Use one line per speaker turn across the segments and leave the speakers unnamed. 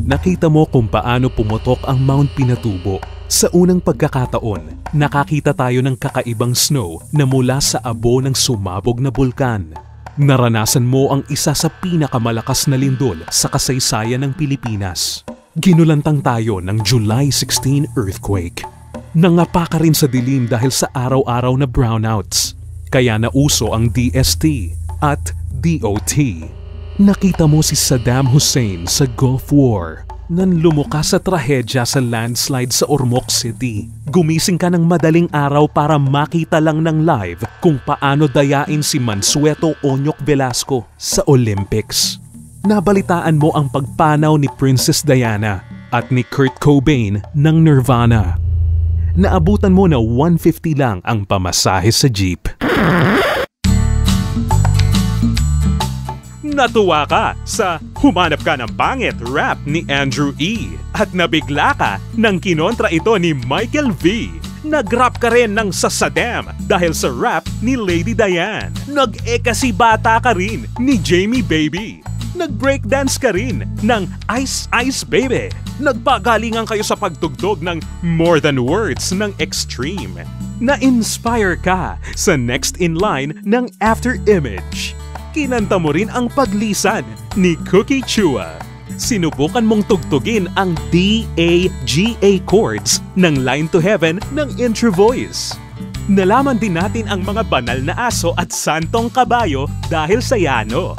Nakita mo kung paano pumutok ang Mount Pinatubo. Sa unang pagkakataon, nakakita tayo ng kakaibang snow na mula sa abo ng sumabog na bulkan. Naranasan mo ang isa sa pinakamalakas na lindol sa kasaysayan ng Pilipinas. Ginulantang tayo ng July 16 earthquake. Nangapa ka rin sa dilim dahil sa araw-araw na brownouts. Kaya nauso ang DST at DOT. Nakita mo si Saddam Hussein sa Gulf War. Nanlumuka sa trahedya sa landslide sa Ormoc City. Gumising ka ng madaling araw para makita lang ng live kung paano dayain si Mansueto Onyok Velasco sa Olympics. Nabalitaan mo ang pagpanaw ni Princess Diana at ni Kurt Cobain ng Nirvana. Naabutan mo na 150 lang ang pamasahe sa jeep. Natuwa ka sa Humanap Ka ng Pangit rap ni Andrew E. At nabigla ka nang kinontra ito ni Michael V. Nag-rap ka rin ng Sasadam dahil sa rap ni Lady Diane. Nag-ekasi bata ka rin ni Jamie Baby. Nag-breakdance ka rin ng Ice Ice Baby. Nagpagalingan kayo sa pagtugtog ng More Than Words ng Extreme. Na-inspire ka sa Next in Line ng After Image. Kinanta mo rin ang Paglisan ni Cookie Chua. Sinubukan mong tugtugin ang D-A-G-A chords ng Line to Heaven ng Intro Voice. Nalaman din natin ang mga banal na aso at santong kabayo dahil sa Yano.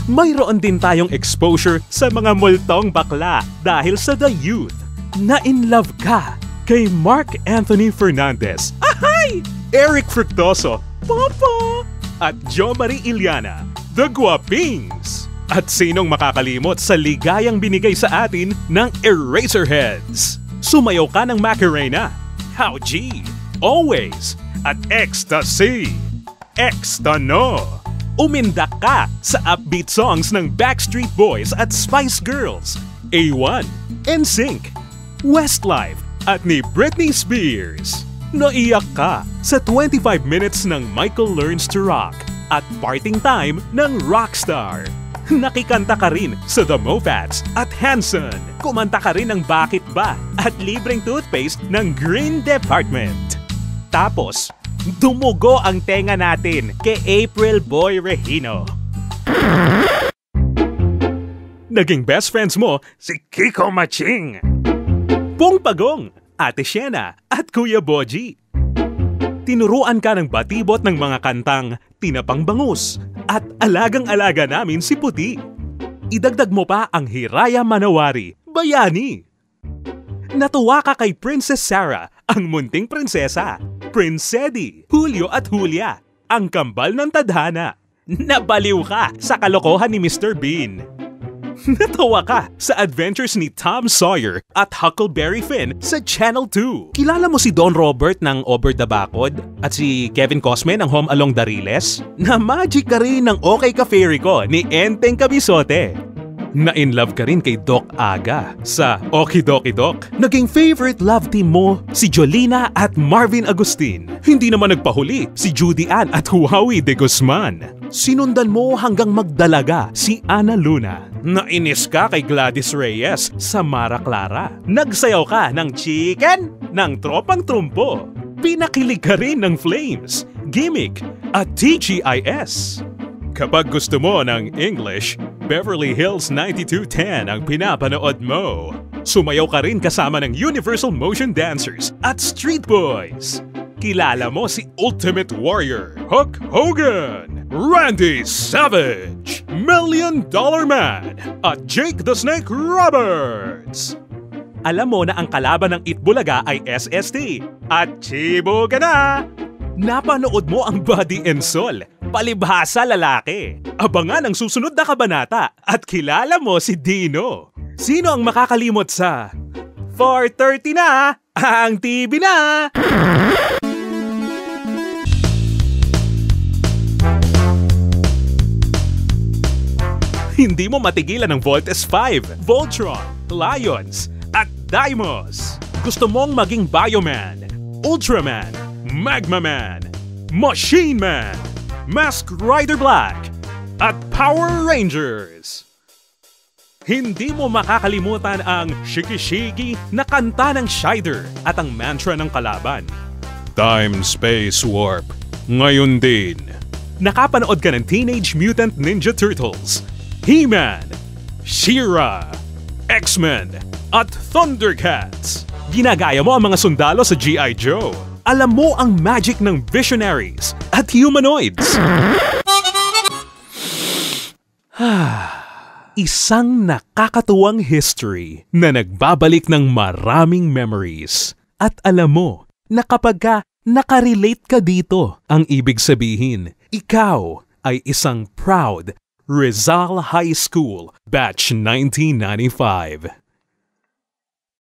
Mayroon din tayong exposure sa mga multong bakla dahil sa The Youth. Na-in-love ka kay Mark Anthony Fernandez. Ahay! Eric Fructoso. Papa! At Jo Marie Iliana, The Guapings. At sinong makakalimot sa ligayang binigay sa atin ng Eraserheads? Sumayaw ka ng Macarena, How G, Always, at Ecstasy, Extano. Umindak ka sa upbeat songs ng Backstreet Boys at Spice Girls, A1, NSYNC, Westlife, at ni Britney Spears. Naiyak ka sa 25 minutes ng Michael Learns to Rock at Parting Time ng Rockstar. Nakikanta ka rin sa The Mofats at Hanson. Kumanta ka rin ng Bakit Ba at libreng toothpaste ng Green Department. Tapos, dumugo ang tenga natin kay April Boy Regino. Naging best friends mo si Kiko Maching, Pong Pagong, Ate Shena at Kuya Boji. Tinuruan ka ng batibot ng mga kantang Tinapang Bangus at Alagang-alaga namin si Puti. Idagdag mo pa ang Hiraya Manawari, Bayani. Natuwa ka kay Princess Sarah, ang munting prinsesa, Prince Eddie, Julio at Julia, ang kambal ng tadhana. Nabaliw ka sa kalokohan ni Mr. Bean. Natawa ka sa adventures ni Tom Sawyer at Huckleberry Finn sa Channel 2. Kilala mo si Don Robert ng Over the Backward at si Kevin Cosme ng Home Along the Riles? Na-magic ka rin ng Okay Ka Fairy Ko ni Enteng Kabisote. Na-in-love ka rin kay Doc Aga sa Okidoki Doc. Naging favorite love team mo si Jolina at Marvin Agustin. Hindi naman nagpahuli si Judy Ann at Huawei de Guzman. Sinundan mo hanggang magdalaga si Ana Luna. Nainis ka kay Gladys Reyes sa Mara Clara. Nagsayaw ka ng Chicken ng Tropang Trumpo. Pinakilig ka rin ng Flames, Gimmick at TGIS. Kapag gusto mo ng English, Beverly Hills 9210 ang pinapanood mo. Sumayaw ka rin kasama ng Universal Motion Dancers at Street Boys. Kilala mo si Ultimate Warrior, Hulk Hogan, Randy Savage, $1 Million Man, at Jake the Snake Roberts. Alam mo na ang kalaban ng Itbulaga ay SST at Chibo ka na! Napanood mo ang Body and Soul, palibhasa lalaki. Abangan ang susunod na kabanata at kilala mo si Dino. Sino ang makakalimot sa 4:30 na ang TV na? Hindi mo matigilan ng Voltes 5, Voltron, Lions, at Deimos. Gusto mong maging Bioman, Ultraman, Magma Man, Machine Man, Mask Rider Black, at Power Rangers. Hindi mo makakalimutan ang shiki-shiki na kanta ng Shider at ang mantra ng kalaban. Time Space Warp. Ngayon din. Nakapanood ka ng Teenage Mutant Ninja Turtles, He-Man, She-Ra, X-Men, at Thundercats. Ginagaya mo ang mga sundalo sa G.I. Joe. Alam mo ang magic ng Visionaries at Humanoids. Isang nakakatuwang history na nagbabalik ng maraming memories. At alam mo na kapag nakarelate ka dito, ang ibig sabihin, ikaw ay isang proud Rizal High School Batch 1995.